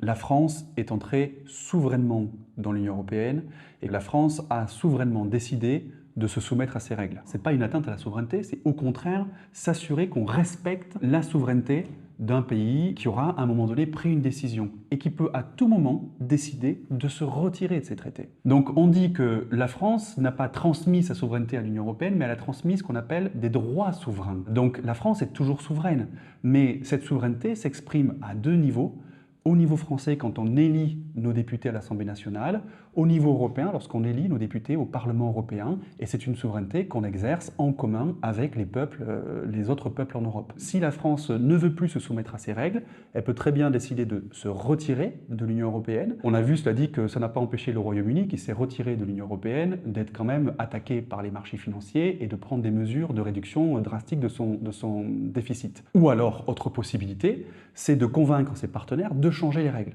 La France est entrée souverainement dans l'Union européenne et la France a souverainement décidé de se soumettre à ces règles. Ce n'est pas une atteinte à la souveraineté, c'est au contraire s'assurer qu'on respecte la souveraineté d'un pays qui aura à un moment donné pris une décision et qui peut à tout moment décider de se retirer de ces traités. Donc on dit que la France n'a pas transmis sa souveraineté à l'Union européenne, mais elle a transmis ce qu'on appelle des droits souverains. Donc la France est toujours souveraine, mais cette souveraineté s'exprime à deux niveaux. Au niveau français, quand on élit nos députés à l'Assemblée nationale, au niveau européen, lorsqu'on élit nos députés au Parlement européen, et c'est une souveraineté qu'on exerce en commun avec les peuples, les autres peuples en Europe. Si la France ne veut plus se soumettre à ces règles, elle peut très bien décider de se retirer de l'Union européenne. On a vu, cela dit, que ça n'a pas empêché le Royaume-Uni, qui s'est retiré de l'Union européenne, d'être quand même attaqué par les marchés financiers et de prendre des mesures de réduction drastique de son déficit. Ou alors, autre possibilité, c'est de convaincre ses partenaires de changer les règles.